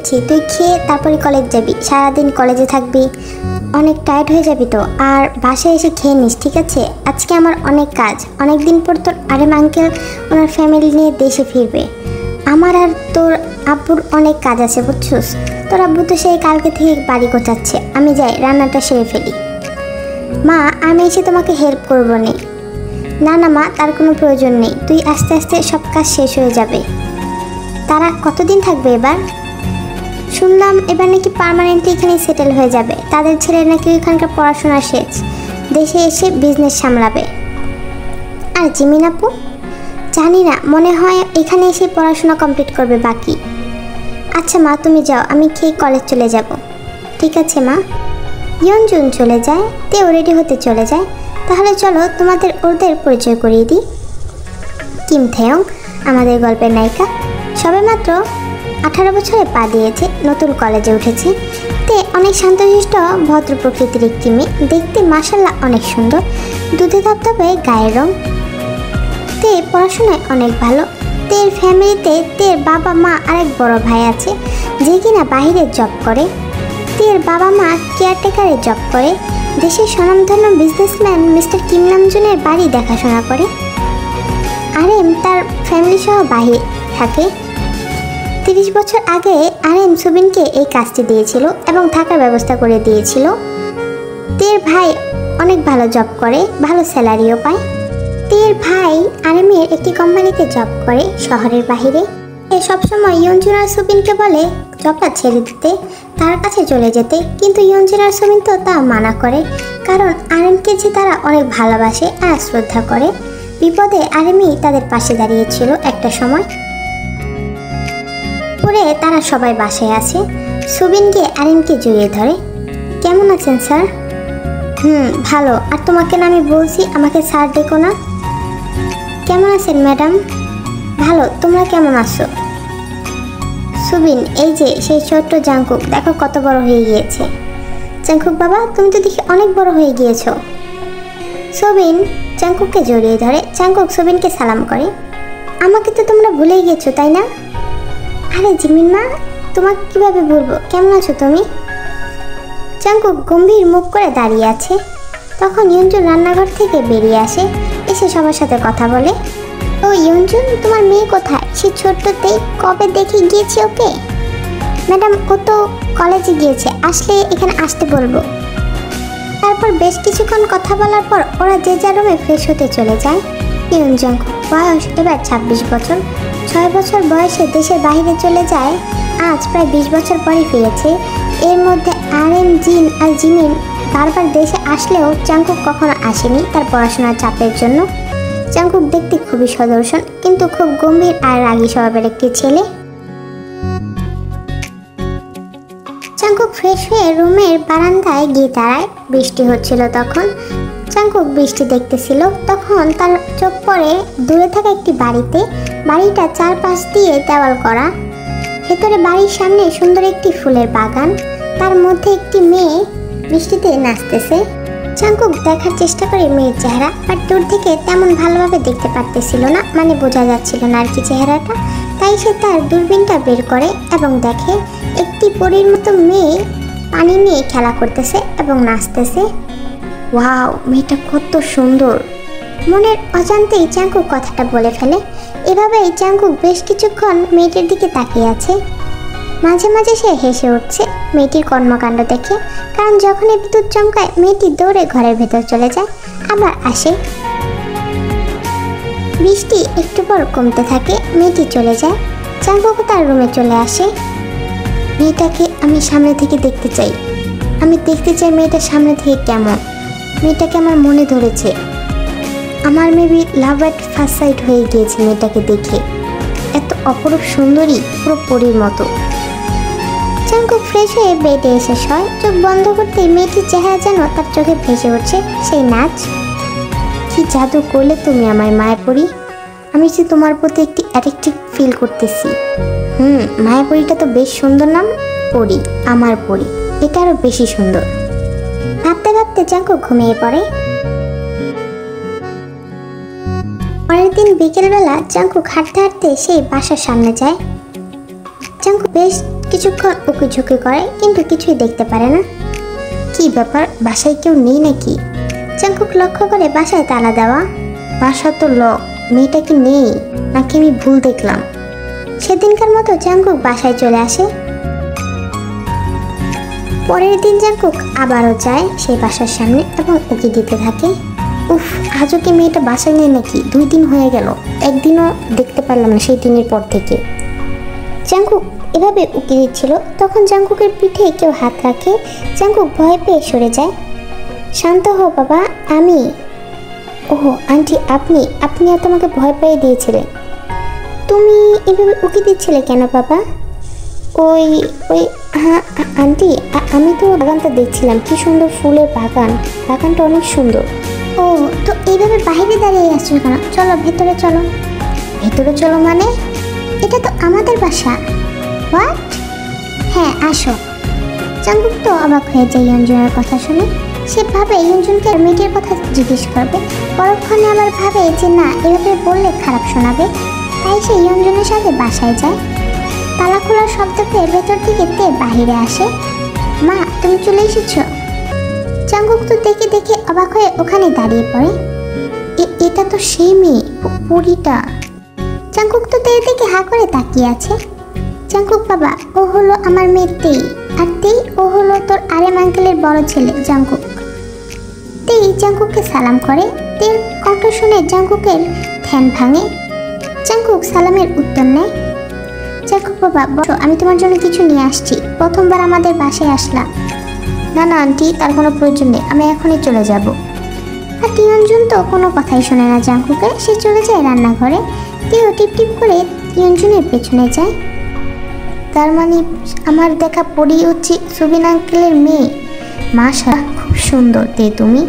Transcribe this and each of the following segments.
এসেছি, তুই খেয়ে তারপরে কলেজ যাবি। সারাদিন কলেজে থাকবি, অনেক টায়ার্ড হয়ে যাবি তো। আর বাসায় এসে খেয়ে নিস, ঠিক আছে? আজকে আমার অনেক কাজ, অনেক দিন পর তোর আরেম আঙ্কেল ওনার ফ্যামিলি নিয়ে দেশে ফিরবে। আমার আর তোর আব্বুর অনেক কাজ আছে, বুঝছিস? তোর আব্বু তো সেই কালকে থেকে বাড়ি গোছাচ্ছে। আমি যাই, রান্নাটা সেরে ফেলি। মা, আমি এসে তোমাকে হেল্প করবো না। না না মা, তার কোনো প্রয়োজন নেই। তুই আস্তে আস্তে সব কাজ শেষ হয়ে যাবে। তারা কতদিন থাকবে এবার? শুনলাম এবার নাকি পার্মানেন্টলি এখানে সেটেল হয়ে যাবে। তাদের ছেলে নাকি ওইখানকার পড়াশোনা শেষ, দেশে এসে বিজনেস সামলাবে। আর জিমিন আপু? জানি না, মনে হয় এখানে এসে পড়াশোনা কমপ্লিট করবে বাকি। আচ্ছা মা, তুমি যাও, আমি খেয়ে কলেজ চলে যাব। ঠিক আছে মা। ইয়নজুন চলে যায়, তেও রেডি হতে চলে যায়। তাহলে চলো তোমাদের ওদের পরিচয় করিয়ে দিই। কিম থেয়ং আমাদের গল্পের নায়িকা, সবেমাত্র 18 বছরে পা দিয়েছে, নতুন কলেজে উঠেছে। তে অনেক শান্তশিষ্ট ভদ্র প্রকৃতির একটি মেয়ে, দেখতে মাশাআল্লাহ অনেক সুন্দর, দুধে ধবধবে গায়ের রং। তে পড়াশোনায় অনেক ভালো। তের ফ্যামিলিতে তের বাবা মা আরেক বড় ভাই আছে, যে কিনা বাহিরে জব করে। তের বাবা মা কেয়ারটেকারে জব করে। দেশের স্বনামধন্য বিজনেসম্যান মিস্টার কিম নামজুনের বাড়ি দেখাশোনা করে। আরএম তার ফ্যামিলি সহ বাহিরে থাকে। 30 বছর আগে আরএম সুবিনকে এই কাজটি দিয়েছিল এবং থাকার ব্যবস্থা করে দিয়েছিল। তের ভাই অনেক ভালো জব করে, ভালো স্যালারিও পায়। তের ভাই আরএমের একটি কোম্পানিতে জব করে শহরের বাহিরে। এ সবসময় ইয়নজুন আর সুবিনকে বলে জবটা ছেড়ে দিতে, তার কাছে চলে যেতে, কিন্তু ইয়নজুন আর সুবিন তো তা মানা করে, কারণ আরএমকে যে তারা অনেক ভালোবাসে আর শ্রদ্ধা করে। বিপদে আরএমই তাদের পাশে দাঁড়িয়েছিল একটা সময়। পরে তারা সবাই বাসায় আসে। সুবিন গিয়ে আরএমকে জড়িয়ে ধরে। কেমন আছেন স্যার? ভালো। আর তোমাকে না আমি বলছি আমাকে স্যার ডেকো না। কেমন আছেন ম্যাডাম? ভালো। তোমরা কেমন আছো? সুবিন, এই যে সেই ছোট্ট জাংকুক, দেখো কত বড় হয়ে গিয়েছে। জাংকুক বাবা, তুমি তো দেখি অনেক বড় হয়ে গিয়েছো। সুবিন জাংকুককে জড়িয়ে ধরে। জাংকুক সুবিনকে সালাম করে। আমাকে তো তোমরা ভুলেই গেছো, তাই না? আরে জিমিন মা, তোমাকে কিভাবে ভুলবো? কেমন আছো তুমি? জাংকুক গম্ভীর মুখ করে দাঁড়িয়ে আছে। তখন ইয়নজুন রান্নাঘর থেকে বেরিয়ে আসে, এসে সবার সাথে কথা বলে। ও ইয়নজুন, তোমার মেয়ে কোথায়? সে ছোট্টতেই কবে দেখে গিয়েছে ওকে? ম্যাডাম, ও তো কলেজে গিয়েছে, আসলে এখানে আসতে বলবো। তারপর বেশ কিছুক্ষণ কথা বলার পর ওরা যে যার রুমে ফ্রেশ হতে চলে যায়। ইয়নজুন বয়স এবার 26 বছর। 6 বছর বয়সে দেশের বাইরে চলে যায়, আজ প্রায় 20 বছর পরে ফিরেছে। এর মধ্যে আরএম, জিন আর জিমিন বারবার দেশে আসলেও জাংকুক কখনো আসেনি তার পড়াশোনার চাপের জন্য। জাংকুক দেখতে খুবই সুদর্শন, কিন্তু খুব গম্ভীর আর রাগী স্বভাবের একটি ছেলে। জাংকুক ফ্রেশ হয়ে রুমের বারান্দায় গিয়ে দাঁড়ায়। বৃষ্টি হচ্ছিল তখন। জাংকুক বৃষ্টি দেখতেছিল, তখন তার চোখ পড়ে দূরে থাকা একটি বাড়িতে। বাড়িটা চারপাশ দিয়ে দেওয়াল করা, ভেতরে বাড়ির সামনে সুন্দর একটি ফুলের বাগান, তার মধ্যে একটি মেয়ে বৃষ্টিতে নাচতেছে। জাংকুক দেখার চেষ্টা করে মেয়ের চেহারা, বাট দূর থেকে তেমন ভালোভাবে দেখতে পারতেছিল না, মানে বোঝা যাচ্ছিল না আর কি চেহারাটা। তাই সে তার দূরবীনটা বের করে এবং দেখে একটি পরীর মতো মেয়ে পানি নিয়ে খেলা করতেছে এবং নাচতেছে। ওয়াও, মেয়েটা কত সুন্দর! মনের অজান্তেই জাংকুক কথাটা বলে ফেলে। এভাবেই জাংকুক বেশ কিছুক্ষণ মেয়েটির দিকে তাকিয়ে আছে। মাঝে মাঝে সে হেসে উঠছে মেয়েটির কর্মকাণ্ড দেখে, কারণ যখনই বিদ্যুৎ চমকায় মেয়েটি দৌড়ে ঘরের ভেতর চলে যায়, আবার আসে। বৃষ্টি একটু পর কমতে থাকে, মেয়েটি চলে যায়। জাংকুক তার রুমে চলে আসে। মেয়েটাকে আমি সামনে থেকে দেখতে চাই। আমি দেখতে চাই মেয়েটার সামনে থেকে কেমন। মেয়েটাকে আমার মনে ধরেছে। আমার maybe love at first sight হয়ে গিয়েছে মেয়েটাকে দেখে। এত অপরূপ সুন্দরী, পুরো পরীর মতো। জাংকুক ফ্রেশ হয়ে বেডে এসে শয়। চোখ বন্ধ করতেই মেয়েটির চেহারা যেন তার চোখে ভেসে উঠছে সেই নাচ। কি জাদু করলে তুমি আমায় মায়াপরি! আমি যে তোমার প্রতি একটি অ্যাট্রাকটিভ ফিল করতেছি। মায়াপরিটা তো বেশ সুন্দর নাম, পরি, আমার পরি, এটা আরো বেশি সুন্দর। ভাবতে ভাবতে জাংকুক ঘুমিয়ে পড়ে। পরের দিন বিকেলবেলা জাংকুক হাঁটতে হাঁটতে সেই বাসার সামনে যায়। জাংকুক বেশ কিছুক্ষণ উকিঝুঁকি করে কিন্তু কিছুই দেখতে পারে না। কি ব্যাপার, বাসায় কেউ নেই নাকি? জাংকুক লক্ষ্য করে বাসায় তালা দেওয়া। বাসা তো লক, মেয়েটা কি নেই নাকি আমি ভুল দেখলাম? সেদিনকার মতো জাংকুক বাসায় চলে আসে। পরের দিন জাংকুক আবারও যায় সেই বাসার সামনে এবং উকি দিতে থাকে। উফ, আজও কি মেয়েটা বাসায় নেই নাকি? 2 দিন হয়ে গেল, একদিনও দেখতে পারলাম না সেই দিনের পর থেকে। জাংকুক এভাবে উকি দিচ্ছিল, তখন জাংকুকের পিঠে কেউ হাত রাখে। জাংকুক ভয় পেয়ে সরে যায়। শান্ত হও বাবা, আমি। ওহ আন্টি, আপনি আপনি আর তোমাকে ভয় পেয়ে দিয়েছিলেন। তুমি এভাবে উকি দিচ্ছিলে কেন বাবা? ওই ওই হ্যাঁ আন্টি, আমি তো বাগানটা দেখছিলাম, কি সুন্দর ফুলের বাগান, বাগানটা অনেক সুন্দর। ও, তো এইভাবে বাইরে দাঁড়িয়ে আসছো কেন? চলো ভেতরে চলো। ভেতরে চলো মানে? এটা তো আমাদের বাসা। হোয়াট? হ্যাঁ আসো। জাংকুক তো অবাক হয়ে যায় ইয়ঞ্জনের কথা শুনে। সে ভাবে ইয়ঞ্জনকে মেয়েটির কথা জিজ্ঞেস করবে, পরক্ষণে আবার ভাবে যে না, এভাবে বললে খারাপ শোনাবে। তাই সে ইয়ঞ্জনের সাথে বাসায় যায়। তালা খোলার শব্দ পেয়ে ভেতর থেকে তে বাহিরে আসে। মা, তুমি চলে এসেছো? জাংকুক তো দেখে দেখে অবাক হয়ে ওখানে দাঁড়িয়ে পড়ে। এটা তো সেই মেয়ে, পরীটা। জাংকুক তো তের দিকে হা করে তাকিয়ে আছে। জাংকুক বাবা, ও হলো আমার মেয়ে তেই, আর তেই ও হলো তোর আরেম আঙ্কেলের বড় ছেলে জাংকুক। তেই জাংকুককে সালাম করে। তের কণ্ঠ শুনে জাংকুকের ধ্যান ভাঙে। জাংকুক সালামের উত্তর নেয়। জাংকুক বাবা বসো, আমি তোমার জন্য কিছু নিয়ে আসছি, প্রথমবার আমাদের বাসায় আসলাম। না না আন্টি, তার কোনো প্রয়োজন নেই, আমি এখনই চলে যাব। আর ইয়ঞ্জন তো কোনো কথাই শোনে না জাংকুকের। সে চলে যায় রান্নাঘরে। তেও টিপ টিপ করে ইয়ঞ্জনের পেছনে যায়। তার মানে আমার দেখা পড়ি হচ্ছে সুবিন আঙ্কেলের মেয়ে। মাশাআল্লাহ, খুব সুন্দর তে তুমি।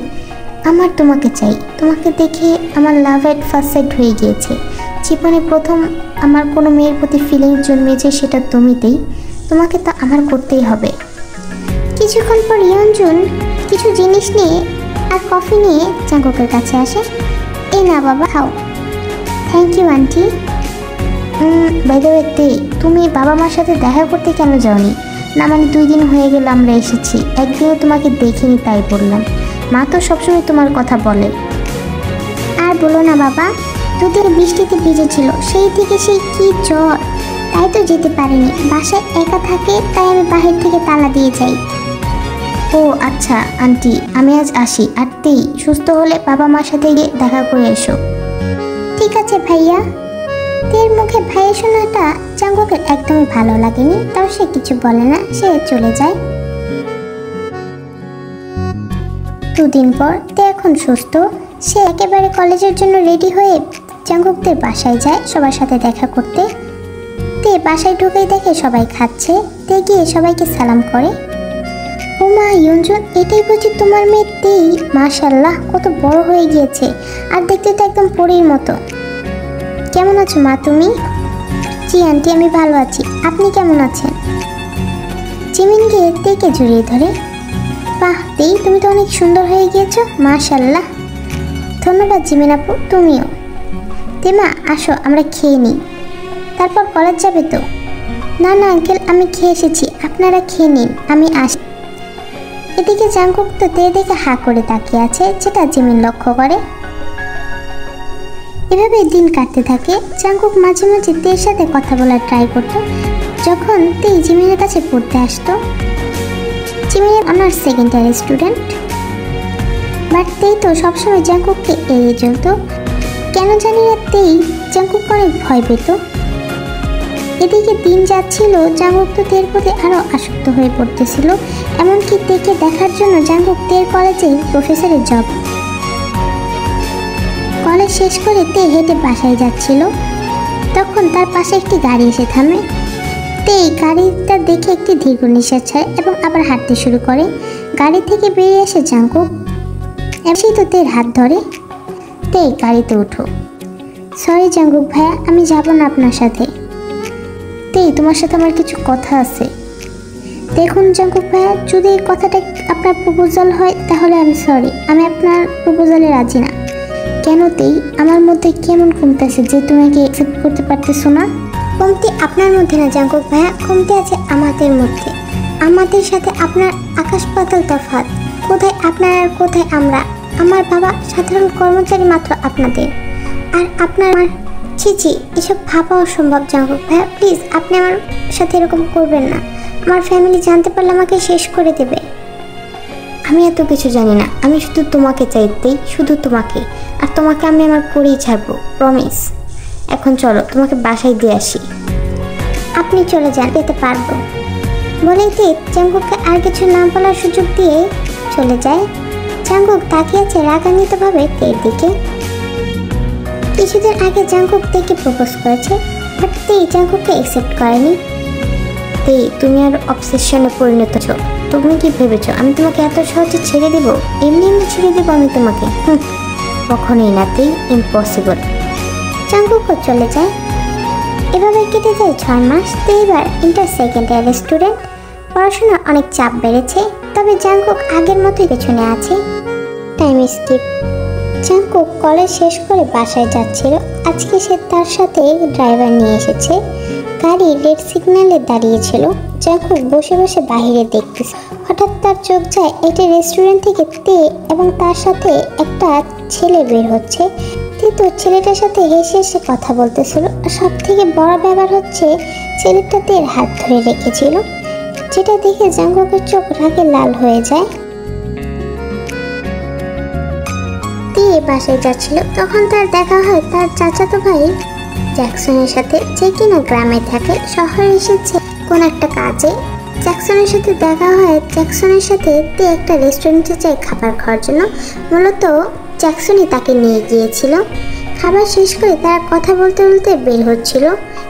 আমার তোমাকে চাই, তোমাকে দেখে আমার লাভ এট ফার্স্ট সাইট হয়ে গিয়েছে। জীবনে প্রথম আমার কোনো মেয়ের প্রতি ফিলিংস জন্মেছে, সেটা তুমিতেই। তোমাকে তো আমার করতেই হবে। কিছুক্ষণ পর ইয়ঞ্জন কিছু জিনিস নিয়ে আর কফি নিয়ে জাংকুকের কাছে আসে। এই না বাবা, খাও। Thank you aunty. By the way তে, তুমি বাবা মার সাথে দেখা করতে কেন যাওনি? না মানে 2 দিন হয়ে গেল আমরা এসেছি, একদিনও তোমাকে দেখিনি তাই বললাম। মা তো সবসময় তোমার কথা বলে। আর বলো না বাবা, 2 দিন বৃষ্টিতে ভিজেছিল, সেই থেকে সেই কি জ্বর, তাই তো যেতে পারিনি। বাসায় একা থাকে, তাই আমি বাহির থেকে তালা দিয়ে যাই। ও আচ্ছা আন্টি, আমি আজ আসি। আর তেই সুস্থ হলে বাবা মার সাথে গিয়ে দেখা করে এসো। ঠিক আছে ভাইয়া। তের মুখে ভাইয়া শোনাটা জাংকুকের একদমই ভালো লাগেনি, তাও সে কিছু বলে না, সে চলে যায়। 2 দিন পর তে এখন সুস্থ। সে একেবারে কলেজের জন্য রেডি হয়ে জাংকুকদের বাসায় যায় সবার সাথে দেখা করতে। তে বাসায় ঢুকেই দেখে সবাই খাচ্ছে। তে গিয়ে সবাইকে সালাম করে। ও মা ইয়ঞ্জন, এটাই বুঝি তোমার মেয়ে তেই? মাশাআল্লাহ, কত বড় হয়ে গিয়েছে, আর দেখতে তো একদম পরীর মতো। কেমন আছো মা তুমি? জি আন্টি, আমি ভালো আছি, আপনি কেমন আছেন? জিমিন গিয়ে তেকে জড়িয়ে ধরে। বাহ তেই, তুমি তো অনেক সুন্দর হয়ে গিয়েছো, মাশাআল্লাহ। ধন্যবাদ জিমিন আপু, তুমিও। তেমা আসো, আমরা খেয়ে নিই, তারপর কলেজ যাবে তো? না না আঙ্কেল, আমি খেয়ে এসেছি, আপনারা খেয়ে নিন, আমি আসি। এদিকে জাংকুক তো তে দেখে হা করে তাকিয়ে আছে, যেটা জিমিন লক্ষ্য করে। এভাবে দিন কাটতে থাকে। জাংকুক মাঝে মাঝে তের সাথে কথা বলার ট্রাই করতো। যখন তে জিমিনের কাছে পড়তে আসতো, জিমিনের অনার্স 2nd ইয়ারের স্টুডেন্ট, বাট তেই তো সবসময় জাংকুককে এড়িয়ে চলতো। কেন জানি না তেই জাংকুককে অনেক ভয় পেত। এদিকে দিন যাচ্ছিল, জাংকুক তো তের প্রতি আরও আসক্ত হয়ে পড়তেছিল। এমনকি তেকে দেখার জন্য জাংকুক তের কলেজে প্রফেসরের জব। কলেজ শেষ করে তে হেঁটে বাসায় যাচ্ছিল, তখন তার পাশে একটি গাড়ি এসে থামে। তে গাড়িটা দেখে একটি দীর্ঘ নিঃশ্বাস ছাড়ে এবং আবার হাঁটতে শুরু করে। গাড়ি থেকে বেরিয়ে আসে জাংকুক, এসেই তো তের হাত ধরে। তে গাড়িতে উঠো। সরি জাংকুক ভাইয়া, আমি যাব না আপনার সাথে। তে তোমার সাথে আমার কিছু কথা আছে। দেখুন জাংকুক ভাইয়া, যদি এই কথাটা আপনার প্রপোজাল হয় তাহলে আমি সরি, আমি আপনার প্রপোজালে রাজি না। কেন তেই, আমার মধ্যে কেমন কমতেছে যে তোমাকে অ্যাকসেপ্ট করতে পারতেছো না? কমতি আপনার মধ্যে না জাঙ্কুক ভাইয়া, কমতি আছে আমাদের মধ্যে। আমাদের সাথে আপনার আকাশ পাতাল তফাৎ। কোথায় আপনার আর কোথায় আমরা? আমার বাবা সাধারণ কর্মচারী মাত্র আপনাদের, আর আপনার ছি, এসব ভাবা অসম্ভব জাঙ্কুক ভাইয়া। প্লিজ আপনি আমার সাথে এরকম করবেন না। আমার ফ্যামিলি জানতে পারলে আমাকে শেষ করে দেবে। আমি এত কিছু জানি না, আমি শুধু তোমাকে চাইতেই, শুধু তোমাকে, আর তোমাকে আমি আমার করেই ছাড়বো, প্রমিস। এখন চলো তোমাকে বাসায় দিয়ে আসি। আপনি চলে যান, যেতে পারবো বলেই তে জাঙ্কুককে আর কিছু না বলার সুযোগ দিয়ে চলে যায়। জাঙ্কুক তাকিয়েছে রাগান্বিতভাবে তের দিকে। কিছুদিন আগে জাঙ্কুক তেকে প্রপোজ করেছে, বাট তে জাঙ্কুককে অ্যাকসেপ্ট করেনি। তেই, তুমি আর অবসেশনে পরিণত হচ্ছ। তুমি কি ভেবেছো আমি তোমাকে এত সহজে ছেড়ে দেবো? এমনি ছেড়ে দেবো আমি তোমাকে? কখনোই না তেই, ইম্পসিবল। জাঙ্কুকও চলে যায়। এভাবে কেটে যায় 6 মাস। তো এবার ইন্টার সেকেন্ড ইয়ারের স্টুডেন্ট, পড়াশোনার অনেক চাপ বেড়েছে, তবে জাঙ্কুক আগের মতোই পেছনে আছে। Time skip. জাঙ্কুক কলেজ শেষ করে বাসায় যাচ্ছিল। আজকে সে তার সাথে ড্রাইভার নিয়ে এসেছে। গাড়ি রেড সিগন্যালে দাঁড়িয়েছিল। জাঙ্কুক বসে বসে বাইরে দেখতেছে। হঠাৎ তার চোখ যায় একটি রেস্টুরেন্ট থেকে তে এবং তার সাথে একটা ছেলে বের হচ্ছে। তে তো ছেলেটার সাথে হেসে হেসে কথা বলতেছিল। সব থেকে বড় ব্যাপার হচ্ছে ছেলেটা তের হাত ধরে রেখেছিল, যেটা দেখে জাঙ্কুকের চোখ রাগে লাল হয়ে যায়। তে বাসায় যাচ্ছিল, তখন তার দেখা হয় তার চাচাতো ভাই জ্যাকসনের সাথে, যে কিনা গ্রামে থাকে। শহরে এসেছে কোন একটা কাজে। জ্যাকসনের সাথে দেখা হয়। জ্যাকসনের সাথে তে একটা রেস্টুরেন্টে যায় খাবার খাওয়ার জন্য। মূলত জ্যাকসনই তাকে নিয়ে গিয়েছিল। খাবার শেষ করে তারা কথা বলতে বলতে বের হচ্ছিল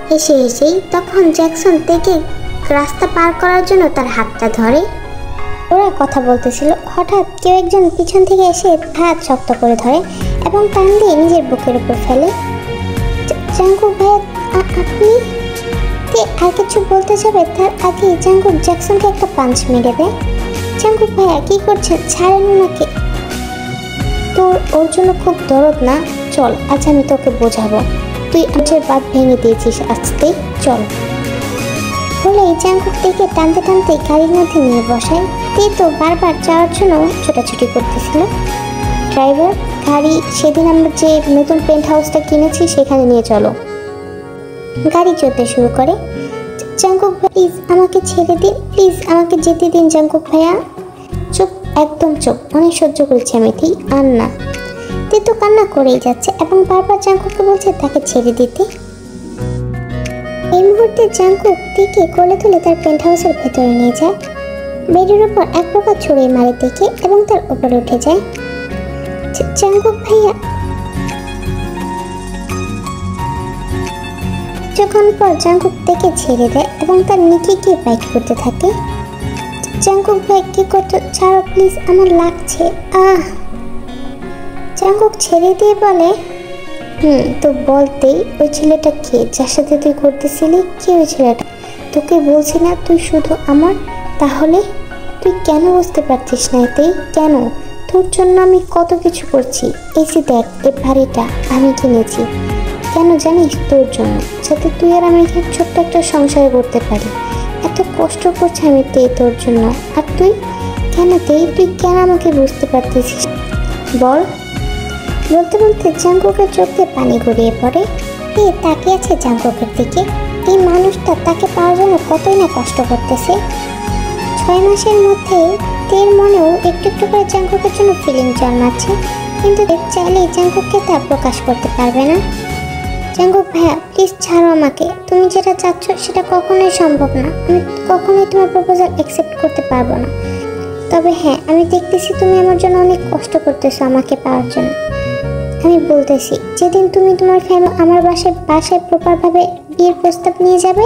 হেসে হেসেই। তখন জ্যাকসন তেকে রাস্তা পার করার জন্য তার হাতটা ধরে। ওরা কথা বলতেছিল, হঠাৎ কেউ একজন পিছন থেকে এসে হাত শক্ত করে ধরে এবং টান দিয়ে নিজের বুকের উপর ফেলে। জাঙ্কুক ভাইয়া, আপনি? তে আর কিছু বলতে যাবে তার আগে জাঙ্কুক জ্যাকসনকে একটা পাঞ্চ মেরে দেয়। জাঙ্কুক ভাইয়া কি করছেন? ছাড়েন ওনাকে। তোর ওর জন্য খুব দরদ না? চল আজ আমি তোকে বোঝাবো। তুই আজের বাদ ভেঙে দিয়েছিস আজকে, চল। বলে জাঙ্কুক থেকে টানতে টানতে গাড়ির মধ্যে নিয়ে বসায়। তে তো বারবার যাওয়ার জন্য ছোটাছুটি করতেছিল। ড্রাইভার, গাড়ি সেদিন আমরা যে নতুন পেন্ট হাউসটা কিনেছি সেখানে নিয়ে চলো। গাড়ি চলতে শুরু করে। জাঙ্কুক ভাই, প্লিজ আমাকে ছেড়ে দিন, প্লিজ আমাকে যেতে দিন জাঙ্কুক ভাইয়া। চুপ, একদম চুপ, অনেক সহ্য করেছি আমি, ঠিক আর না। তে তো কান্না করেই যাচ্ছে এবং বারবার জাঙ্কুককে বলছে তাকে ছেড়ে দিতে। এই মুহূর্তে জাঙ্কুক তেকে কোলে তুলে তার পেন্ট হাউসের ভেতরে নিয়ে যায়। বেডের উপর এক প্রকার ছড়িয়ে মারে তেকে এবং তার উপরে উঠে যায়। জাঙ্কুক ভাইয়া। যখন পর জাঙ্কুক তেকে ছেড়ে দেয় এবং তার নিচে গিয়ে বাইক করতে থাকে। জাঙ্কুক ভাই কি করছো? ছাড়ো প্লিজ, আমার লাগছে। জাঙ্কুক ছেড়ে দিয়ে বলে, তো বলতেই ওই ছেলেটা কে, যার সাথে তুই করতেছিলি? কে ওই ছেলেটা? তোকে বলছি না তুই শুধু আমার? তাহলে তুই কেন বুঝতে পারছিস না? এতেই কেন? তোর জন্য আমি কত কিছু করছি। এই যে দেখ, এই বাড়িটা আমি কিনেছি কেন জানিস? তোর জন্য, যাতে তুই আর আমি ছোট্ট একটা সংসার করতে পারি। এত কষ্ট করছি আমি তোর জন্য, আর তুই কেন? তুই কেন আমাকে বুঝতে পারতেছিস বল? বলতে বলতে জাঙ্কুকের চোখে পানি গড়িয়ে পড়ে। তাকিয়ে আছে জাঙ্কুকের দিকে। এই মানুষটা তাকে পাওয়ার জন্য কতই না কষ্ট করতেছে। 6 মাসের মধ্যে তের মনেও একটু একটু করে জাঙ্কুকের জন্য ফিলিং জন্মাচ্ছে, কিন্তু চাইলেই জাঙ্কুককে তা প্রকাশ করতে পারবে না। জাঙ্কুক ভাইয়া, প্লিজ ছাড়ো আমাকে। তুমি যেটা চাচ্ছ সেটা কখনোই সম্ভব না। আমি কখনোই তোমার প্রপোজাল অ্যাকসেপ্ট করতে পারবো না। তবে হ্যাঁ, আমি দেখতেছি তুমি আমার জন্য অনেক কষ্ট করতেছো আমাকে পাওয়ার জন্য। আমি বলতেছি, যেদিন তুমি তোমার ফ্যামিলি আমার বাসায় প্রপারভাবে বিয়ের প্রস্তাব নিয়ে যাবে,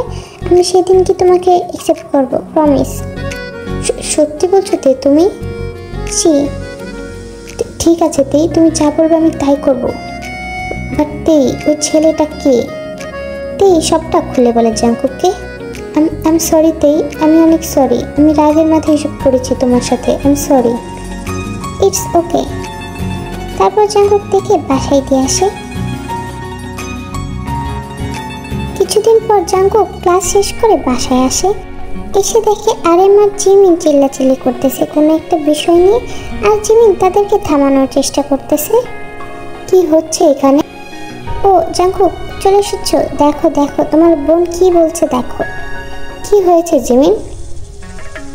আমি সেদিন কি তোমাকে অ্যাকসেপ্ট করব, প্রমিস। সত্যি বলছো তে তুমি? জি। ঠিক আছে তেই, তুমি যা বলবে আমি তাই করব। বাট তেই, ওই ছেলেটা কে? তেই সবটা খুলে বলে জাঙ্কুককে। আই এম সরি তেই, আমি অনেক সরি। আমি রাগের মাথায় এসব করেছি তোমার সাথে। I am sorry. It's okay. তারপর জাঙ্কুক থেকে বাসায় দিয়ে আসে। কিছুদিন পর জাঙ্কুক ক্লাস শেষ করে বাসায় আসে। এসে দেখে আরেম আর জিমিন চিল্লাচিল্লি করতেছে কোনো একটা বিষয় নিয়ে, আর জিমিন তাদেরকে থামানোর চেষ্টা করতেছে। কি হচ্ছে এখানে? ও জাঙ্কুক, চলে এসেছো? দেখো দেখো তোমার বোন কি বলছে, দেখো। কি হয়েছে জিমিন?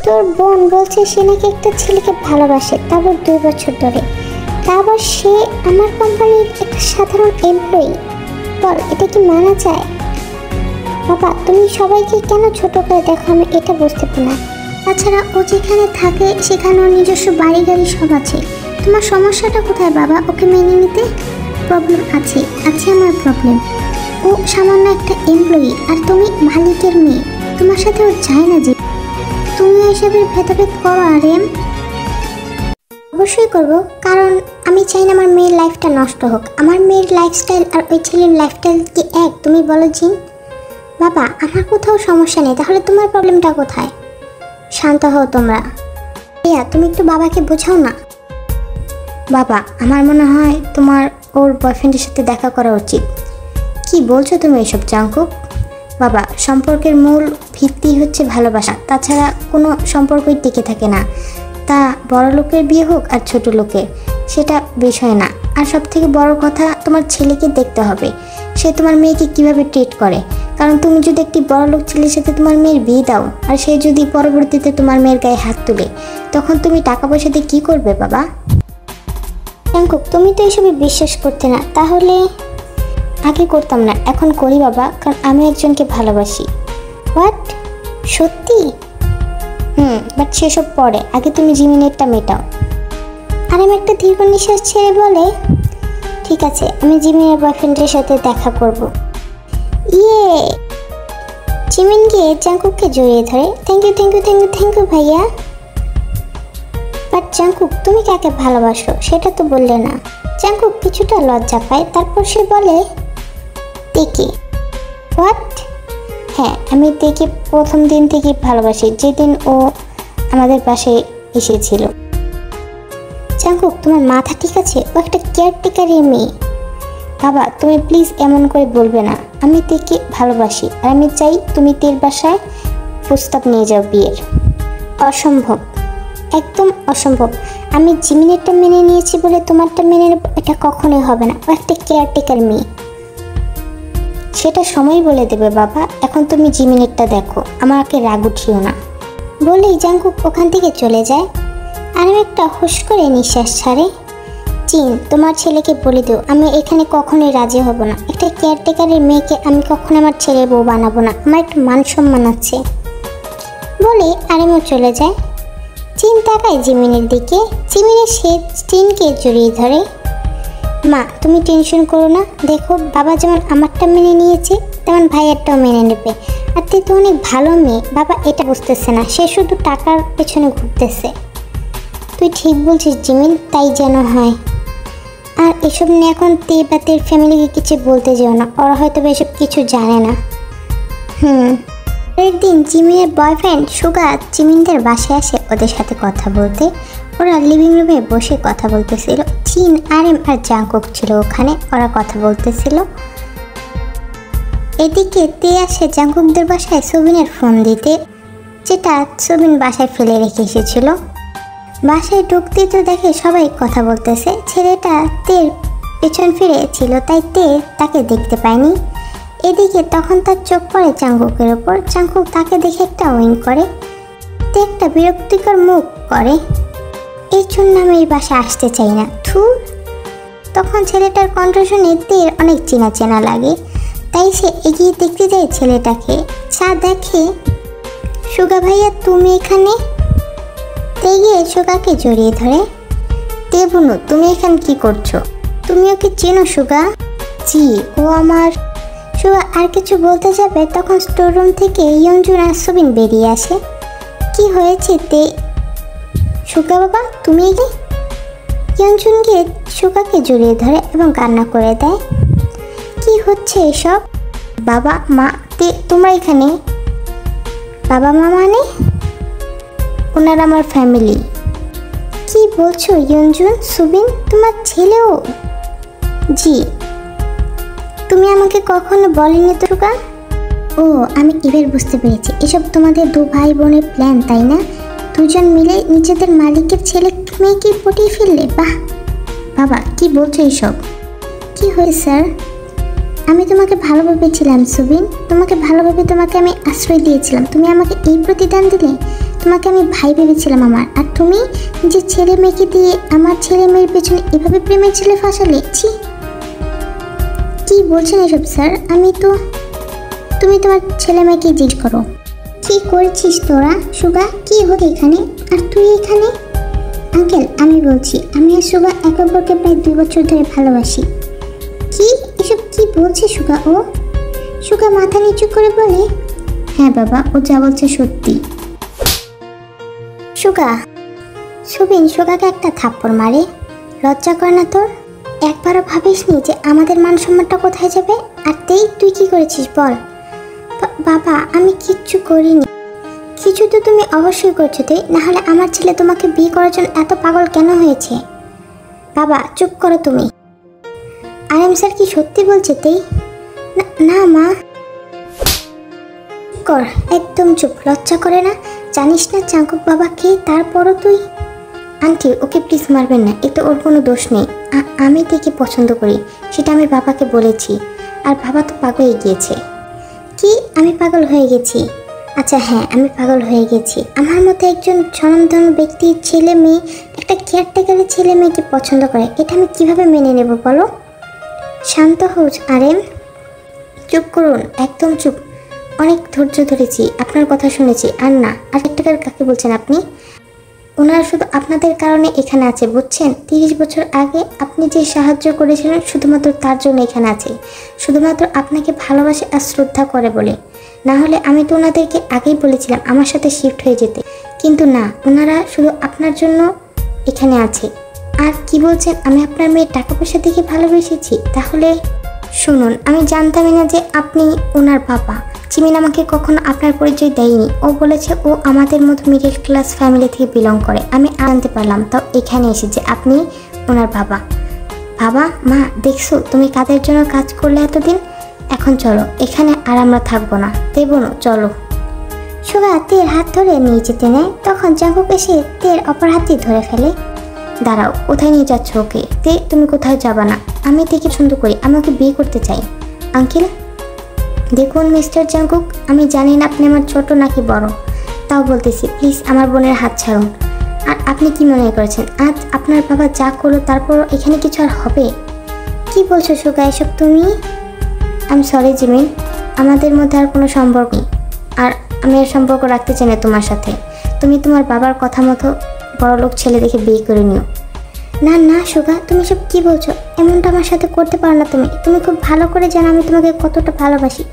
তোর বোন বলছে সে নাকি একটা ছেলেকে ভালোবাসে, তারপর 2 বছর ধরে, তারপর সে আমার কোম্পানির একটা সাধারণ এমপ্লয়ি। বল, এটা কি মানা যায়? বাবা, তুমি সবাইকে কেন ছোট করে দেখো, আমি এটা বুঝতে পারি না। তাছাড়া ও যেখানে থাকে সেখানে ওর নিজস্ব বাড়ি গাড়ি সব আছে। তোমার সমস্যাটা কোথায় বাবা? ওকে মেনে নিতে প্রবলেম আছে আমার প্রবলেম। ও সামান্য একটা এমপ্লয়ি আর তুমি মালিকের মেয়ে, তোমার সাথে ও যায় না যে। তুমি এসবের ভেদাভেদ করো আরেম। অবশ্যই করব, কারণ আমি চাই না আমার মেয়ের লাইফটা নষ্ট হোক। আমার মেয়ের লাইফস্টাইল আর ওই ছেলের লাইফস্টাইল কি এক? তুমি বলো জিন। বাবা, আমার কোথাও সমস্যা নেই, তাহলে তোমার প্রবলেমটা কোথায়? শান্ত হও তোমরা। ভাইয়া, তুমি একটু বাবাকে বোঝাও না। বাবা, আমার মনে হয় তোমার ওর বয়ফ্রেন্ডের সাথে দেখা করা উচিত। কি বলছো তুমি এসব জাঙ্কুক? বাবা, সম্পর্কের মূল ভিত্তি হচ্ছে ভালোবাসা, তাছাড়া কোনো সম্পর্কই টিকে থাকে না। তা বড় লোকের বিয়ে হোক আর ছোট লোকের, সেটা বিষয় না। আর সব থেকে বড় কথা, তোমার ছেলেকে দেখতে হবে সে তোমার মেয়েকে কিভাবে ট্রিট করে। কারণ তুমি যদি একটি বড় লোক ছেলের সাথে তোমার মেয়ের বিয়ে দাও, আর সে যদি পরবর্তীতে তোমার মেয়ের গায়ে হাত তুলে, তখন তুমি টাকা পয়সা দিয়ে কী করবে বাবা? জাঙ্কুক, তুমি তো এসবে বিশ্বাস করতে না। তাহলে আগে করতাম না, এখন করি বাবা, কারণ আমি একজনকে ভালোবাসি। হোয়াট? সত্যি? বাট সেসব পরে, আগে তুমি জিমিনেরটা মেটাও। আর আমি একটা দীর্ঘ নিঃশ্বাস ছেড়ে বলে, ঠিক আছে, আমি জিমিনের বয়ফ্রেন্ডের সাথে দেখা করব। ইয়ে! জিমিন গিয়ে জাঙ্কুককে জড়িয়ে ধরে, থ্যাংক ইউ ভাইয়া। বাট জাঙ্কুক, তুমি কাকে ভালোবাসো সেটা তো বললে না। জাঙ্কুক কিছুটা লজ্জা পায়, তারপর সে বলে, তেকে। হোয়াট? হ্যাঁ, আমি তেকে প্রথম দিন থেকে ভালোবাসি, যেদিন ও আমাদের বাসায় এসেছিল। জাঙ্কুক, তোমার মাথা ঠিক আছে? ও একটা কেয়ারটেকারের মেয়ে। বাবা, তুমি প্লিজ এমন করে বলবে না। আমি তেকে ভালোবাসি, আর আমি চাই তুমি তের বাসায় প্রস্তাব নিয়ে যাও বিয়ের। অসম্ভব, একদম অসম্ভব। আমি জিমিনেরটা মেনে নিয়েছি বলে তোমারটা মেনে নেব, এটা কখনোই হবে না। ও একটা কেয়ারটেকার মেয়ে, সেটা সময় বলে দেবে বাবা। এখন তুমি জিমিনেরটা দেখো, আমাকে রাগ উঠিও না। বলেই জাঙ্কুক ওখান থেকে চলে যায়। আর আমি একটা হুশ করে নিঃশ্বাস ছাড়ে। জিন, তোমার ছেলেকে বলে দিও আমি এখানে কখনোই রাজি হব না। একটা কেয়ারটেকারের মেয়েকে আমি কখনো আমার ছেলের বউ বানাবো না, আমার একটু মান সম্মান আছে। বলে আরেমও চলে যায়। জিন তাকায় জিমিনের দিকে। জিমিনের সে জিনকে জড়িয়ে ধরে। মা, তুমি টেনশন করো না, দেখো বাবা যেমন আমারটা মেনে নিয়েছে তেমন ভাইয়ারটাও মেনে নেবে। আর তুই তো অনেক ভালো মেয়ে, বাবা এটা বুঝতেছে না, সে শুধু টাকার পেছনে ঘুরতেছে। তুই ঠিক বলছিস জিমিন, তাই যেন হয়। আর এসব নিয়ে এখন তে বা তের ফ্যামিলিকে কিছু বলতে যেও না, ওরা হয়তো এসব কিছু জানে না। পরের দিন জিমিনের বয়ফ্রেন্ড সুগা জিমিনদের বাসায় আসে ওদের সাথে কথা বলতে। ওরা লিভিং রুমে বসে কথা বলতেছিল। জিন, আরেম আর জাঙ্কুক ছিল ওখানে, ওরা কথা বলতেছিল। এদিকে তে আসে জাঙ্কুকদের বাসায় সুবিনের ফোন দিতে, যেটা সুবিন বাসায় ফেলে রেখে এসেছিল। বাসায় ঢুকতে তো দেখে সবাই কথা বলতেছে। ছেলেটা তের পেছন ফিরে ছিল, তাই তে তাকে দেখতে পায়নি। এদিকে তখন তার চোখ পড়ে জাঙ্কুকের ওপর। জাঙ্কুক তাকে দেখে একটা উইঙ্ক করে। তে একটা বিরক্তিকর মুখ করে। এই জন্য আমি এই বাসায় আসতে চাই না, থুর। তখন ছেলেটার কণ্ঠ শুনে তের অনেক চেনা চেনা লাগে, তাই সে এগিয়ে দেখতে যায় ছেলেটাকে। যা দেখে, সুগা ভাইয়া তুমি এখানে? তে গিয়ে সুগাকে জড়িয়ে ধরে। তে বুনু, তুমি এখানে কি করছো? তুমি ওকে চেনো সুগা? জি, ও আমার। সুগা আর কিছু বলতে যাবে, তখন স্টোর রুম থেকে ইয়ঞ্জুন আর সুবিন বেরিয়ে আসে। কি হয়েছে তে? সুগা বাবা তুমি এলে? ইয়ঞ্জুন গিয়ে সুগাকে জড়িয়ে ধরে এবং কান্না করে দেয়। কি হচ্ছে এসব? বাবা মা, তে তোমরা এখানে? বাবা মা মানে? ওনারা আমার ফ্যামিলি। কি বলছো ইয়ঞ্জুন? সুবিন তোমার ছেলেও? জি। তুমি আমাকে কখনো বলেনি তো সুগা? ও, আমি এবার বুঝতে পেরেছি, এসব তোমাদের দু ভাই বোনের প্ল্যান, তাই না? দুজন মিলে নিজেদের মালিকের ছেলে মেয়েকে পটিয়ে ফেললে। বাহ বাবা, কি বলছো এইসব? কি হয়েছে স্যার? আমি তোমাকে ভালো ভেবেছিলাম সুবিন, তোমাকে ভালোভাবে তোমাকে আমি আশ্রয় দিয়েছিলাম, তুমি আমাকে এই প্রতিদান দিলে। তোমাকে আমি ভাই ভেবেছিলাম আমার, আর তুমি যে ছেলে মেয়েকে দিয়ে আমার ছেলে মেয়ের পেছনে এভাবে প্রেমের ছেলে ফাঁসালে। ছি, কি বলছেন এসব স্যার? আমি তো, তুমি তোমার ছেলে মেয়েকে জিজ্ঞেস করো কি করেছিস তোরা। সুগা, কি হলো এখানে? আর তুই এখানে? আঙ্কেল, আমি বলছি, আমি আর সুগা একে অপরকে প্রায় 2 বছর ধরে ভালোবাসি। কি এসব কি বলছে সুগা? ও সুগা মাথা নিচু করে বলে, হ্যাঁ বাবা, ও যা বলছে সত্যি। সুগা, সুবিন সুগাকে একটা থাপ্পড় মারে। লজ্জা করে না তোর? একবারও ভাবিসনি যে আমাদের মান সম্মানটা কোথায় যাবে? আর তুই কি করেছিস বল? বাবা, আমি কিচ্ছু করিনি। কিছু তো তুমি অবশ্যই করছো, না হলে আমার ছেলে তোমাকে বিয়ে করার জন্য এত পাগল কেন হয়েছে? বাবা চুপ করো তুমি। আরএম স্যার কি সত্যি বলছে? না মা, কর একদম চুপ। লজ্জা করে না? জানিস না চাঙ্কুক বাবা কে? তারপরও তুই। আন্টি, ওকে প্লিজ মারবেন না, এতে ওর কোনো দোষ নেই। আমি তাকে পছন্দ করি, সেটা আমি বাবাকে বলেছি, আর বাবা তো পাগল হয়ে গিয়েছে। কি আমি পাগল হয়ে গেছি? আচ্ছা হ্যাঁ, আমি পাগল হয়ে গেছি। আমার মতো একজন স্বনামধন্য ব্যক্তির ছেলে মেয়ে একটা কেয়ারটেকারের ছেলে মেয়েকে পছন্দ করে, এটা আমি কিভাবে মেনে নেব বলো? শান্ত হোস আরএম, চুপ করুন, একদম চুপ। অনেক ধৈর্য ধরেছি, আপনার কথা শুনেছি। আর না, আর কেয়ারটেকার কাকে বলছেন আপনি? ওনারা শুধু আপনাদের কারণে এখানে আছে, বুঝছেন? 30 বছর আগে আপনি যে সাহায্য করেছিলেন শুধুমাত্র তার জন্য এখানে আছে, শুধুমাত্র আপনাকে ভালোবাসে আর শ্রদ্ধা করে বলে। না হলে আমি তো ওনাদেরকে আগেই বলেছিলাম আমার সাথে শিফট হয়ে যেতে, কিন্তু না, ওনারা শুধু আপনার জন্য এখানে আছে। আর কি বলছেন আমি আপনার মেয়ের টাকা পয়সা দেখে ভালোবেসেছি? তাহলে শুনুন, আমি জানতামই না যে আপনি ওনার বাবা। জিমিন আমাকে কখনো আপনার পরিচয় দেয়নি, ও বলেছে ও আমাদের মতো মিডল ক্লাস ফ্যামিলি থেকে বিলং করে। আমি জানতে পারলাম তো এখানে এসে যে আপনি ওনার বাবা। বাবা মা, দেখছো তুমি কাদের জন্য কাজ করলে এতদিন? এখন চলো এখানে, আর আমরা থাকবো না। বোনো চলো। সুগা তের হাত ধরে নিয়ে যেতে নেয়, তখন জাঙ্কুক এসে তের অপর হাতই ধরে ফেলে। দাঁড়াও, কোথায় নিয়ে যাচ্ছ ওকে? তুমি কোথায় যাবা না। আমি তেকে পছন্দ করি, আমি ওকে বিয়ে করতে চাই। আঙ্কেল দেখুন মিস্টার জাঙ্কুক, আমি জানি না আপনি আমার ছোট নাকি বড়, তাও বলতেছি প্লিজ আমার বোনের হাত ছাড়ুন। আর আপনি কি মনে করেছেন আজ আপনার বাবা যা করলো তারপর এখানে কিছু আর হবে? কি বলছো সুগা এসব তুমি? আই এম সরি জিমিন, আমাদের মধ্যে আর কোনো সম্পর্ক নেই, আর আমি আর সম্পর্ক রাখতে চাই না তোমার সাথে। তুমি তোমার বাবার কথা মতো বড়লোক ছেলে দেখে বিয়ে করে নিও। না না সুগা, তুমি সব কি বলছো? এমনটা আমার সাথে করতে পারো না। তুমি খুব ভালো করে জানো আমি তোমাকে কতটা ভালোবাসি।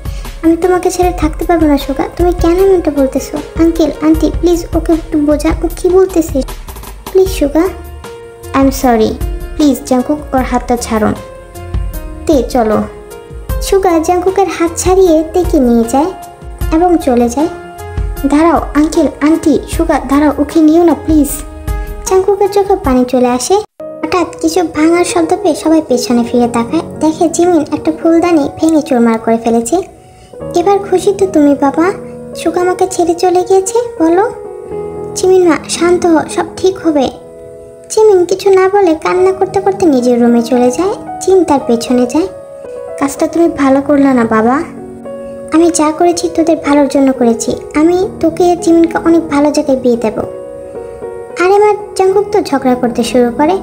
আমি তোমাকে ছেড়ে থাকতে পারবো না সুগা, তুমি কেন এমনটা বলতেছো? আঙ্কেল আন্টি প্লিজ ওকে একটু বোঝান, ও কি বলতেছে please Suga. I am sorry, please Jungkook ওর হাতটা ছাড়ুন। চলো। সুগা জাঙ্কুকের হাত ছাড়িয়ে তেকে নিয়ে যায় এবং চলে যায়। দাঁড়াও আঙ্কেল আন্টি, সুগা দাঁড়াও, ওকে নিও না প্লিজ। জাঙ্কুকের চোখে পানি চলে আসে। হঠাৎ কিছু ভাঙার শব্দ পেয়ে সবাই পেছনে ফিরে তাকায়, দেখে জিমিন একটা ফুলদানি ভেঙে চুরমার করে ফেলেছে। এবার খুশি তো তুমি বাবা? সুগা আমাকে ছেড়ে চলে গিয়েছে বলো? জিমিন মা শান্ত হও, সব ঠিক হবে। জিমিন কিছু না বলে কান্না করতে করতে নিজের রুমে চলে যায়। জিন তার পেছনে যায়। কাজটা তুমি ভালো করলে না বাবা। আমি যা করেছি তোদের ভালোর জন্য করেছি। আমি তোকে জিমিনকে অনেক ভালো জায়গায় বিয়ে দেব। আর এবার জাঙ্কুক তো ঝগড়া করতে শুরু করে।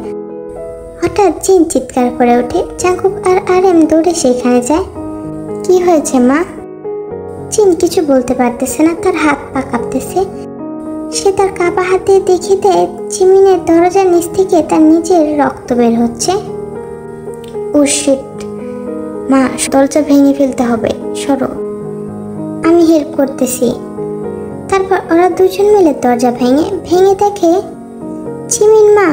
হঠাৎ জিন চিৎকার করে ওঠে। জাঙ্কুক আর আরএম দৌড়ে সেখানে যায়। কি হয়েছে মা? জিন কিছু বলতে পারতেছে না, তার হাত পা কাঁপতেছে। সে তার কাঁপা হাতে দেখে দেয় জিমিনের দরজার নিচ থেকে তার নিজের রক্ত বের হচ্ছে। ও শিট, মা দরজা ভেঙে ফেলতে হবে, সরো, আমি হেল্প করতেছি। তারপর ওরা দুজন মিলে দরজা ভেঙে দেখে জিমিন মা।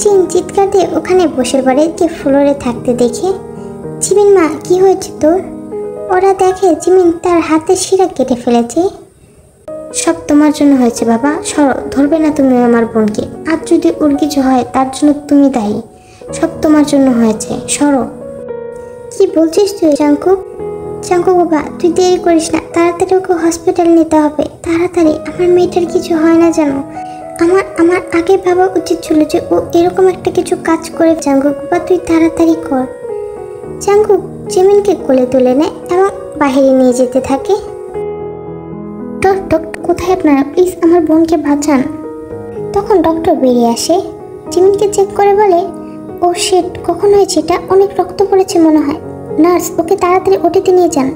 জিন চিৎকার দিয়ে ওখানে বসে পড়ে, যে ফ্লোরে থাকতে দেখে। জিমিন মা কি হয়েছে তোর? ওরা দেখে জিমিন তার হাতের শিরা কেটে ফেলেছে। সব তোমার জন্য হয়েছে বাবা, সরো, ধরবে না তুমি আমার বোনকে। আর যদি ওর কিছু হয় তার জন্য তুমি দায়ী। সব তোমার জন্য হয়েছে, সরো। কি বলছিস তুই জাঙ্কুক? জাঙ্কুক বাবা তুই দেরি করিস না, তাড়াতাড়ি ওকে হসপিটাল নিতে হবে, তাড়াতাড়ি। আমার মেয়েটার কিছু হয় না যেন। আমার আগে ভাবা উচিত ছিল যে ও এরকম একটা কিছু কাজ করে। জাঙ্কুক বাবা তুই তাড়াতাড়ি কর। জাঙ্কুক জিমিনকে কোলে তুলে নেয় এবং বাইরে নিয়ে যেতে থাকে। ডক্টর কোথায় আপনারা? প্লিজ আমার বোনকে বাঁচান। তখন ডক্টর বেরিয়ে আসে, জিমিনকে চেক করে বলে, ও শিট, কখন হয়েছে এটা? অনেক রক্ত পড়েছে মনে হয়। নার্স ওকে তাড়াতাড়ি ওটিতে নিয়ে যান,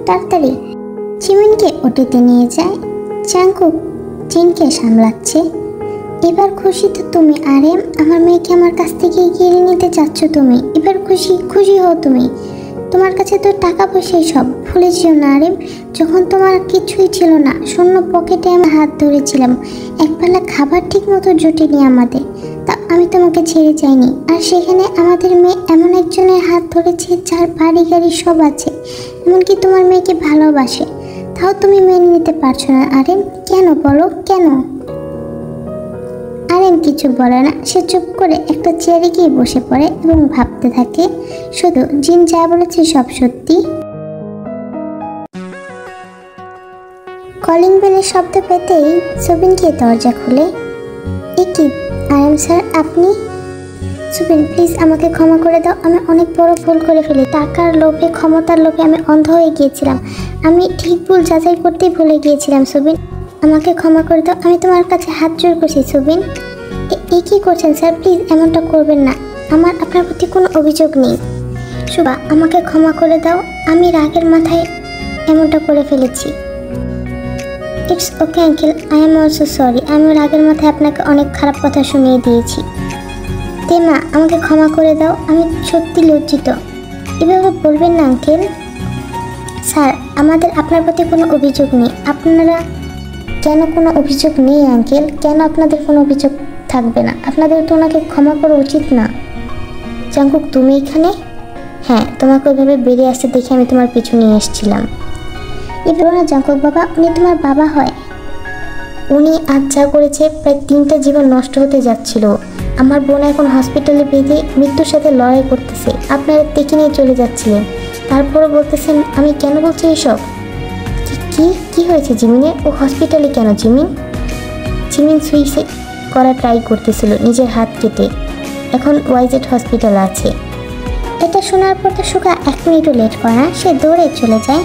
তাড়াতাড়ি। জিমিনকে ওটিতে নিয়ে যায়। জাঙ্কুক জিনকে সামলাচ্ছে। এবার খুশি তো তুমি আরেম? আমার মেয়েকে আমার কাছ থেকে কেড়ে নিতে চাচ্ছ তুমি? এবার খুশি হও তুমি। তোমার কাছে তো টাকা পয়সাই সব, ভুলে যেও না আরেম। যখন তোমার কিছুই ছিল না, শূন্য পকেটে আমি হাত ধরেছিলাম, একবেলা খাবার ঠিক মতো জোটেনি আমাদের, তা আমি তোমাকে ছেড়ে যাইনি। আর সেখানে আমাদের মেয়ে এমন একজনের হাত ধরেছে যার বাড়ি গাড়ি সব আছে, এমনকি তোমার মেয়েকে ভালোবাসে, তাও তুমি মেনে নিতে পারছো না আরেম। কেন বলো, কেন? আরেম কিছু বলে না, সে চুপ করে একটা চেয়ারে গিয়ে বসে পড়ে এবং ভাবতে থাকে শুধু জিন যা বলেছে সব সত্যি। কলিং বেলের শব্দ পেতেই সুবিন গিয়ে দরজা খুলে। এ কি আরেম স্যার, আপনি? সুবিন প্লিজ আমাকে ক্ষমা করে দাও, আমি অনেক বড় ভুল করে ফেলি। টাকার লোভে, ক্ষমতার লোভে আমি অন্ধ হয়ে গিয়েছিলাম। আমি ঠিক ভুল যাচাই করতেই ভুলে গিয়েছিলাম সুবিন, আমাকে ক্ষমা করে দাও। আমি তোমার কাছে হাত জোর করছি সুবিন। এ কি করছেন স্যার? প্লিজ এমনটা করবেন না, আমার আপনার প্রতি কোনো অভিযোগ নেই। সুবা আমাকে ক্ষমা করে দাও, আমি রাগের মাথায় এমনটা করে ফেলেছি। It's okay uncle, I am also sorry. আমি রাগের মাথায় আপনাকে অনেক খারাপ কথা শুনিয়ে দিয়েছি। তেমা আমাকে ক্ষমা করে দাও, আমি সত্যি লজ্জিত। এভাবে বলবেন না আঙ্কেল। স্যার আমাদের আপনার প্রতি কোনো অভিযোগ নেই। আপনারা কেন? কোনো অভিযোগ নেই আঙ্কেল, কেন আপনাদের কোনো অভিযোগ থাকবে না? আপনাদের তো ওনাকে ক্ষমা করা উচিত না। জাঙ্কুক তুমি এখানে? হ্যাঁ, তোমাকে ওইভাবে বেরিয়ে আসতে দেখে আমি তোমার পিছু নিয়ে এসেছিলাম। এবার না জাঙ্কুক বাবা, উনি তোমার বাবা হয়। উনি আজ যা করেছে, প্রায় 3টা জীবন নষ্ট হতে যাচ্ছিল। আমার বোন এখন হসপিটালে বেঁধে মৃত্যুর সাথে লড়াই করতেছে, আপনারা দেখে নিয়ে চলে যাচ্ছিলেন, তারপরও বলতেছেন আমি কেন বলছি এসব? কি হয়েছে জিমিনের? ও হসপিটালে কেন? জিমিন সুইসাইড করা ট্রাই করতেছিল, নিজের হাত কেটে, এখন ওয়াইজেড হসপিটালে আছে। এটা শোনার পর তো সুগা 1 মিনিটও লেট করে না, সে দৌড়ে চলে যায়।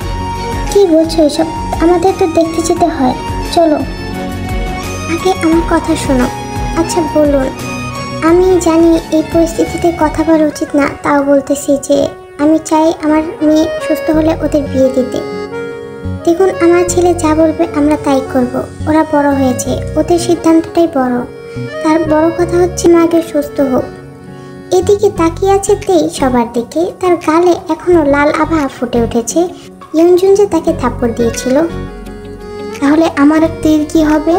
কি বলছো এসব? আমাদের তো দেখতে যেতে হয়, চলো। আগে আমার কথা শোনো। আচ্ছা বলুন। আমি জানি এই পরিস্থিতিতে কথা বলা উচিত না, তাও বলতেছি যে আমি চাই আমার মেয়ে সুস্থ হলে ওদের বিয়ে দিতে। দেখুন আমার ছেলে যা বলবে আমরা তাই করব। ওরা বড় হয়েছে, ওদের সিদ্ধান্তটাই বড়। তার বড় কথা হচ্ছে না আগে সুস্থ হোক। এদিকে তাকিয়ে আছে তেই সবার দিকে, তার গালে এখনো লাল আভা ফুটে উঠেছে। ইয়ঞ্জুন যে তাকে থাপ্পড় দিয়েছিল। তাহলে আমার তের কি হবে?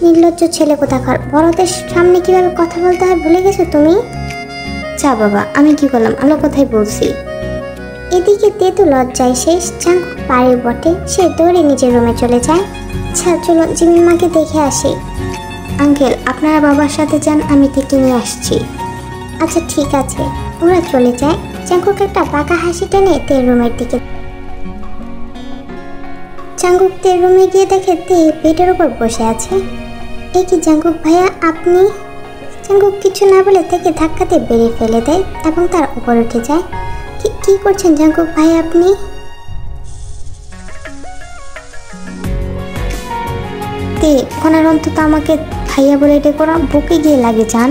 নির্লজ্জ ছেলে কোথাকার, বড়দের সামনে কিভাবে কথা বলতে হয় ভুলে গেছো তুমি? যা বাবা, আমি কি করলাম? আমরা কোথায় বলছি। এদিকে তে তো লজ্জায় শেষ, জাঙ্কুক পারে বটে, সে দৌড়ে নিজের রুমে চলে যায়। আচ্ছা চলো জিমির মাকে দেখে আসি। আঙ্কেল আপনারা বাবার সাথে যান, আমি থেকে নিয়ে আসছি। আচ্ছা ঠিক আছে। ওরা চলে যায়। জাঙ্কুক একটা বাঁকা হাসি টেনে তের রুমের দিকে। জাঙ্কুক তের রুমে গিয়ে দেখে তে বেডের উপর বসে আছে। এই কি জাঙ্কুক ভাইয়া আপনি? জাঙ্কুক কিছু না বলে থেকে ধাক্কাতে বেরিয়ে ফেলে দেয় এবং তার উপর উঠে যায়। কি করছেন জাঙ্কুক ভাই আপনি? তে ওনার অন্তত আমাকে ভাইয়া বলে ডেকো না, বুকে গিয়ে লাগে যান।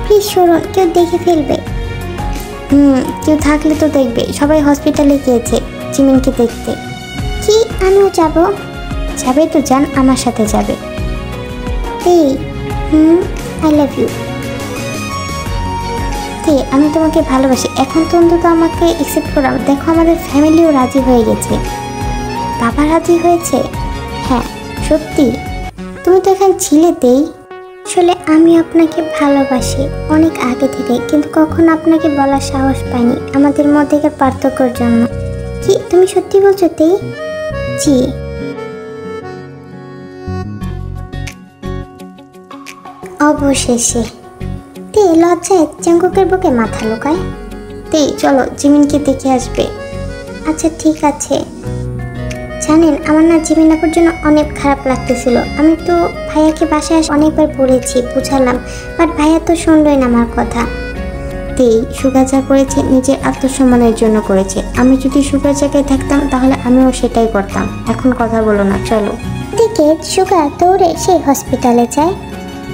প্লিজ সরুন, কেউ দেখে ফেলবে। কেউ থাকলে তো দেখবে, সবাই হসপিটালে গিয়েছে জিমিনকে দেখতে। কি আমিও যাব? যাবে তো যান, আমার সাথে যাবে। এই আই লাভ ইউ। আমি তোমাকে ভালোবাসি, এখন তো অন্তত আমাকে অ্যাকসেপ্ট করা। দেখো আমাদের ফ্যামিলিও রাজি হয়ে গেছে। বাবা রাজি হয়েছে? হ্যাঁ সত্যি? তুমি তো এখানে ছিলে তেই। আসলে আমি আপনাকে ভালোবাসি অনেক আগে থেকে, কিন্তু কখনো আপনাকে বলার সাহস পাইনি আমাদের মধ্যেকার পার্থক্যের জন্য। কি তুমি সত্যি বলছো তেই? জি। অবশেষে। তে লজ্জায় জাঙ্কুকের বুকে মাথা লুকায়। তে চলো জিমিনকে দেখে আসবে। আচ্ছা ঠিক আছে। জানেন আমার না জিমিন আপুর জন্য অনেক খারাপ লাগতেছিল। আমি তো ভাইয়াকে বাসায় অনেকবার বলেছি, বুঝালাম, বাট ভাইয়া তো শুনলই না আমার কথা। সুগা যা করেছে নিজের আত্মসম্মানের জন্য করেছে। আমি যদি সুগার জায়গায় থাকতাম তাহলে আমিও সেটাই করতাম। এখন কথা বলো না, চলো। দিকে সুগা দৌড়ে সেই হসপিটালে যায়।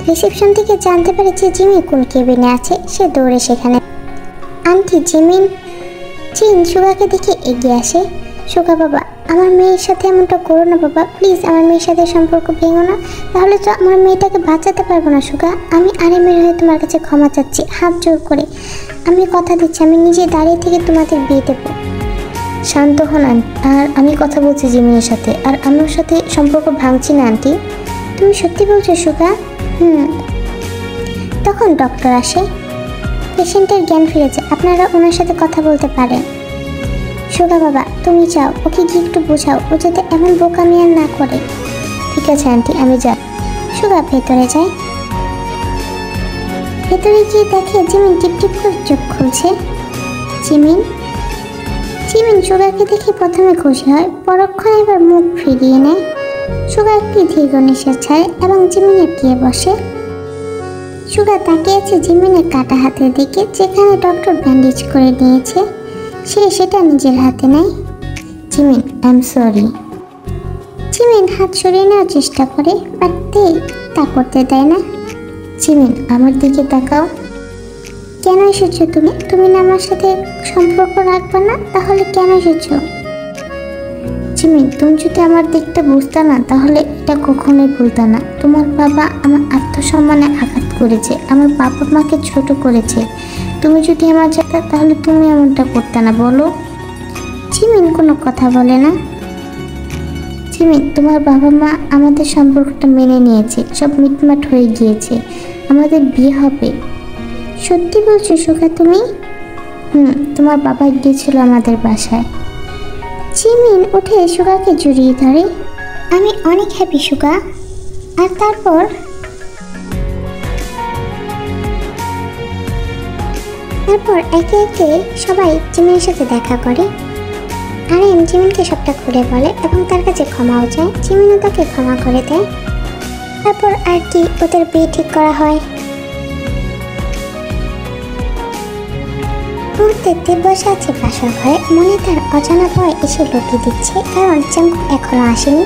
রিসেপশন থেকে জানতে পারে যে জিমি কোন কেবিনে আছে। সে দৌড়ে সেখানে। Aunty Jimin. জিন সুগাকে দেখে এগিয়ে আসে। সুগা বাবা, আমার মেয়ের সাথে এমনটা করো না বাবা, প্লিজ আমার মেয়ের সাথে সম্পর্ক ভেঙো না, তাহলে তো আমার মেয়েটাকে বাঁচাতে পারবো না। সুগা, আমি আরেমের হয়ে তোমার কাছে ক্ষমা চাচ্ছি, হাত জোর করে। আমি কথা দিচ্ছি আমি নিজে দাঁড়িয়ে থেকে তোমাদের বিয়ে দেবো। শান্ত হন আন্টি। আর আমি কথা বলছি জিমিনের সাথে, আর আমি ওর সাথে সম্পর্ক ভাঙছি না আন্টি। তুমি সত্যি বলছো সুগা? তখন ডক্টর আসে। পেশেন্টের জ্ঞান ফিরে যায়, আপনারা ওনার সাথে কথা বলতে পারেন। সুগা বাবা, তুমি যাও, ওকে গিয়ে একটু বোঝাও, ও যাতে এমন বোকামি আর না করে। ঠিক আছে আন্টি, আমি যাই। সুগা ভেতরে যায়। ভেতরে গিয়ে দেখে জিমিন টিপটিপ করে চোখ খুলছে। জিমিন সুগাকে দেখে প্রথমে খুশি হয়, পরক্ষণে এবার মুখ ফিরিয়ে নেয়। সুগা একটি দীর্ঘ নিঃশ্বাস ছাড়ে এবং জিমিনের গিয়ে বসে। সুগা তাকিয়েছে জিমিনের কাটা হাতের দিকে, যেখানে ডক্টর ব্যান্ডেজ করে নিয়েছে। সে সেটা নিজের হাতে নেয়। Jimin, I am sorry. Jimin হাত সরিয়ে নেওয়ার চেষ্টা করে, বাট তা করতে দেয় না। জিমিন, আমার দিকে তাকাও। কেন এসেছো তুমি? তুমি না আমার সাথে সম্পর্ক রাখবে না, তাহলে কেন এসেছো? জিমিন, তুমি যদি আমার দিকটা বুঝতে না তাহলে এটা কখনোই ভুলতে না। তোমার বাবা আমার আত্মসম্মানে আঘাত করেছে, আমার বাবা মাকে ছোট করেছে। তুমি যদি আমার যেতে তাহলে তুমি এমনটা করতে না, বলো। জিমিন কোনো কথা বলে না। জিমিন, তোমার বাবা মা আমাদের সম্পর্কটা মেনে নিয়েছে, সব মিটমাট হয়ে গিয়েছে, আমাদের বিয়ে হবে। সত্যি বলছো সুগা তুমি? তোমার বাবা গিয়েছিল আমাদের বাসায়। জিমিন উঠে সুগাকে জড়িয়ে ধরে। আমি অনেক হ্যাপি সুগা। আর তারপর একে একে সবাই জিমিনের সাথে দেখা করে। আরেম জিমিনকে সবটা খুলে বলে এবং তার কাছে ক্ষমাও চায়। জিমিনও তাকে ক্ষমা করে দেয়। তারপর আর কি, ওদের বিয়ে ঠিক করা হয়। মুহূর্তে বসে আছে বাসর ঘরে, মনে তার অজানা ভয় এসে লুকি দিচ্ছে, কারণ জাঙ্কুক এখনো আসেনি।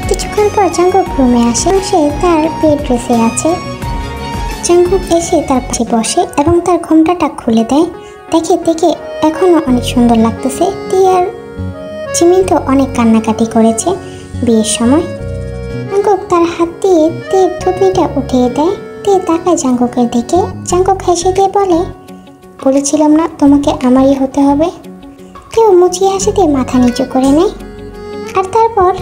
কিছুক্ষণ পর জাঙ্কুক রুমে আসে। সে তার বেড ড্রেসে আছে। জাঙ্কুক এসে তার পাশে বসে এবং তার ঘোমটাটা খুলে দেয়। দেখে এখনো অনেক সুন্দর লাগতেছে। আর জিমিন তো অনেক কান্নাকাটি করেছে বিয়ের সময়। জাঙ্কুক তার হাত দিয়ে থুতনিটা উঠিয়ে দেয়। তাকায় জাঙ্কুকের দিকে। জাঙ্কুক হেসে দিয়ে বলেছিলাম না তোমাকে আমারই হতে হবে। মুচিয়ে হাসি দিয়ে মাথা নিচু করে নেয়। আর তারপর